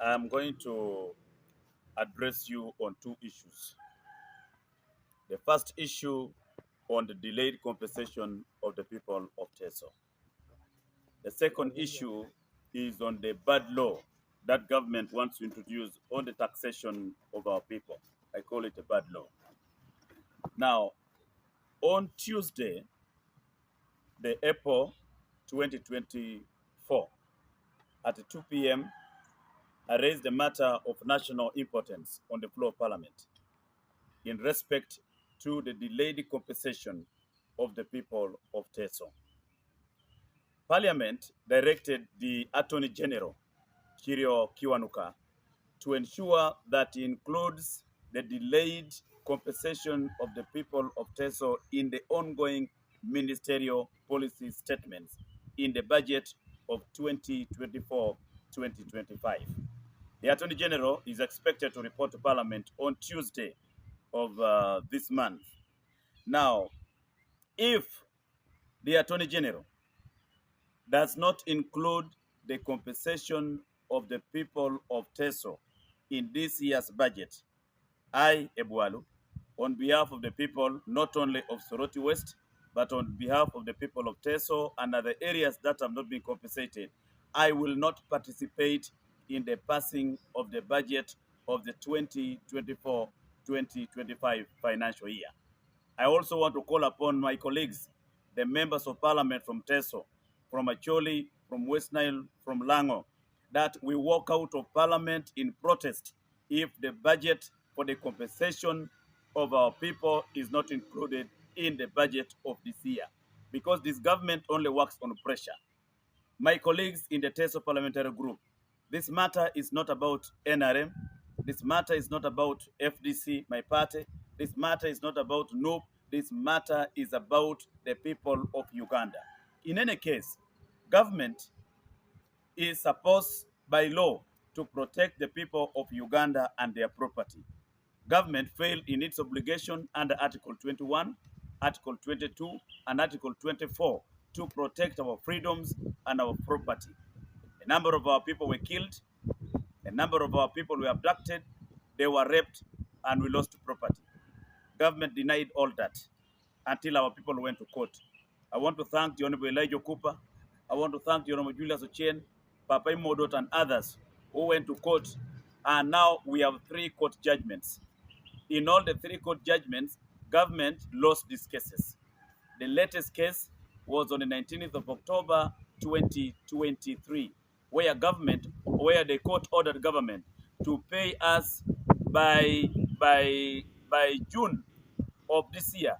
I'm going to address you on two issues. The first issue on the delayed compensation of the people of Teso. The second issue is on the bad law that government wants to introduce on the taxation of our people. I call it a bad law. Now, on Tuesday, the April 2024, at 2 p.m., I raised a matter of national importance on the floor of Parliament in respect to the delayed compensation of the people of Teso. Parliament directed the Attorney General, Kirio Kiwanuka, to ensure that he includes the delayed compensation of the people of Teso in the ongoing ministerial policy statements in the budget of 2024-2025. The Attorney General is expected to report to Parliament on Tuesday of this month. Now, if the Attorney General does not include the compensation of the people of Teso in this year's budget, I, Ebwalu, on behalf of the people not only of Soroti West, but on behalf of the people of Teso and other areas that have not been compensated, I will not participate in the passing of the budget of the 2024-2025 financial year. I also want to call upon my colleagues, the members of parliament from Teso, from Acholi, from West Nile, from Lango, that we walk out of parliament in protest if the budget for the compensation of our people is not included in the budget of this year, because this government only works on pressure. My colleagues in the Teso parliamentary group, this matter is not about NRM. This matter is not about FDC, my party. This matter is not about NOP. This matter is about the people of Uganda. In any case, government is supposed by law to protect the people of Uganda and their property. Government failed in its obligation under Article 21, Article 22, and Article 24 to protect our freedoms and our property. A number of our people were killed. A number of our people were abducted. They were raped, and we lost property. Government denied all that until our people went to court. I want to thank the Honorable Elijah Cooper. I want to thank the Honorable Julius Ochen, Papa Imodot, and others who went to court. And now we have 3 court judgments. In all the 3 court judgments, government lost these cases. The latest case was on the 19th of October 2023, where the court ordered government to pay us by June of this year.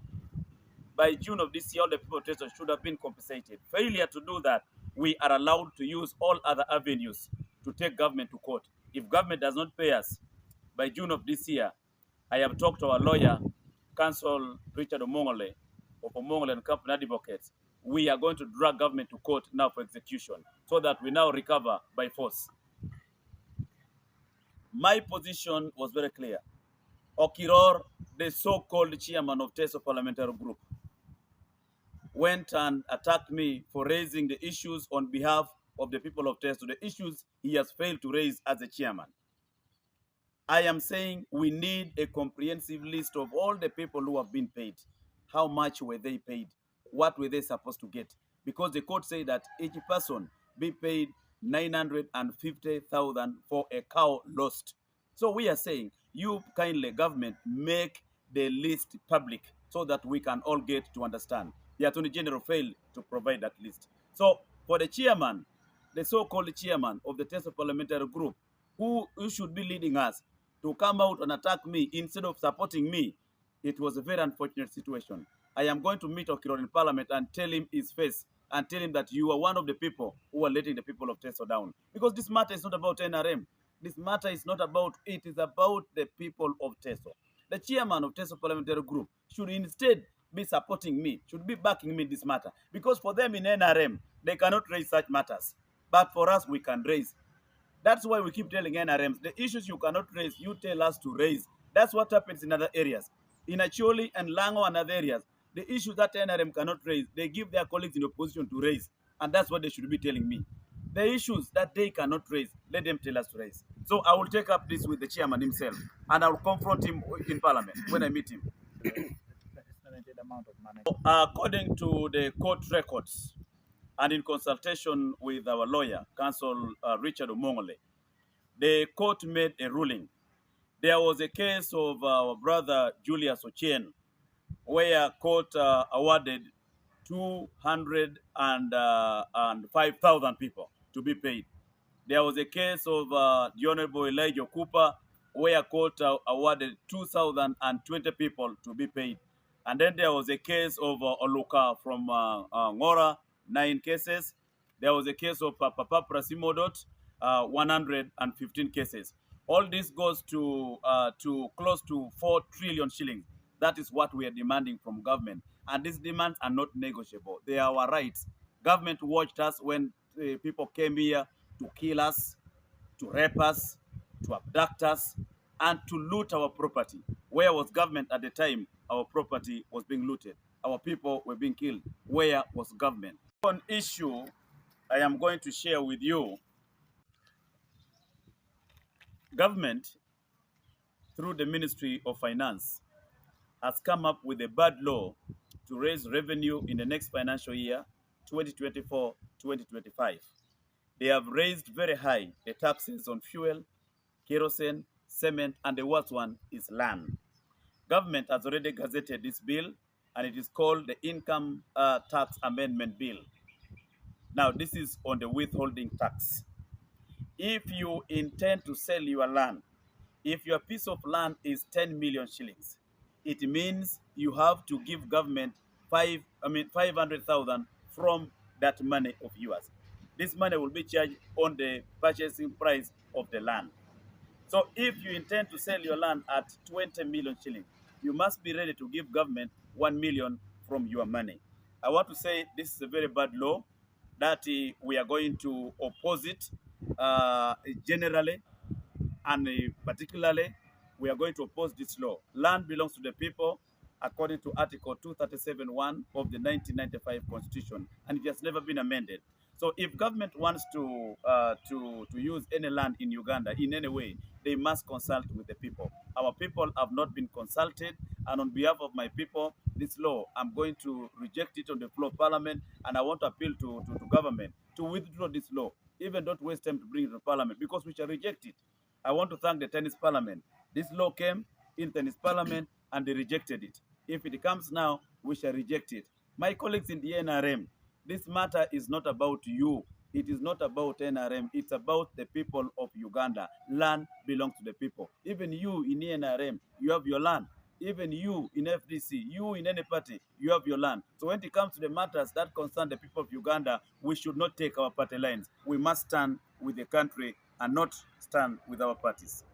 By June of this year, all the people of Teso should have been compensated. Failure to do that, we are allowed to use all other avenues to take government to court. If government does not pay us by June of this year, I have talked to our lawyer, Counsel Richard Omongole, of Omongole and Company Advocates. We are going to drag government to court now for execution so that we now recover by force. My position was very clear. Okiror, the so-called chairman of Teso Parliamentary Group, went and attacked me for raising the issues on behalf of the people of Teso, the issues he has failed to raise as a chairman. I am saying we need a comprehensive list of all the people who have been paid. How much were they paid? What were they supposed to get? Because the court said that each person be paid 950,000 for a cow lost. So we are saying, you kindly government make the list public so that we can all get to understand. The Attorney General failed to provide that list. So for the chairman, the so-called chairman of the Teso Parliamentary Group, who should be leading us, to come out and attack me instead of supporting me, it was a very unfortunate situation. I am going to meet Okiror in Parliament and tell him his face and tell him that you are one of the people who are letting the people of Teso down. Because this matter is not about NRM. This matter is not about it is about the people of Teso. The chairman of Teso Parliamentary Group should instead be supporting me, should be backing me in this matter. Because for them in NRM, they cannot raise such matters. But for us, we can raise. That's why we keep telling NRMs, the issues you cannot raise, you tell us to raise. That's what happens in other areas. In Acholi and Lango and other areas, the issues that NRM cannot raise, they give their colleagues in opposition to raise. And that's what they should be telling me. The issues that they cannot raise, let them tell us to raise. So I will take up this with the chairman himself, and I will confront him in parliament when I meet him. According to the court records, and in consultation with our lawyer, Counsel Richard Omongole, the court made a ruling. There was a case of our brother Julius Ochieng, where court awarded 205,000 people to be paid. There was a case of the Honorable Elijah Cooper, where court awarded 2,020 people to be paid. And then there was a case of Oluka from Ngora, 9 cases. There was a case of Papa Prasimodot, 115 cases. All this goes to close to 4 trillion shillings. That is what we are demanding from government. And these demands are not negotiable. They are our rights. Government watched us when people came here to kill us, to rape us, to abduct us, and to loot our property. Where was government at the time our property was being looted? Our people were being killed. Where was government? One issue I am going to share with you. Government, through the Ministry of Finance, has come up with a bad law to raise revenue in the next financial year, 2024-2025. They have raised very high the taxes on fuel, kerosene, cement, and the worst one is land. Government has already gazetted this bill, and it is called the Income Tax Amendment Bill. Now, this is on the withholding tax. If you intend to sell your land, if your piece of land is 10 million shillings, it means you have to give government 500,000 from that money of yours. This money will be charged on the purchasing price of the land. So if you intend to sell your land at 20 million shillings, you must be ready to give government 1 million from your money. I want to say this is a very bad law that we are going to oppose it generally, and particularly we are going to oppose this law. Land belongs to the people according to Article 237(1) of the 1995 Constitution, and it has never been amended. So if government wants to use any land in Uganda in any way, they must consult with the people. Our people have not been consulted, and on behalf of my people, this law, I'm going to reject it on the floor of Parliament, and I want to appeal to government to withdraw this law. Even don't waste time to bring it to Parliament, because we shall reject it. I want to thank the tennis Parliament. This law came in tennis Parliament, and they rejected it. If it comes now, we shall reject it. My colleagues in the NRM, this matter is not about you. It is not about NRM. It's about the people of Uganda. Land belongs to the people. Even you in NRM, you have your land. Even you in FDC, you in any party, you have your land. So when it comes to the matters that concern the people of Uganda, we should not take our party lines. We must stand with the country and not stand with our parties.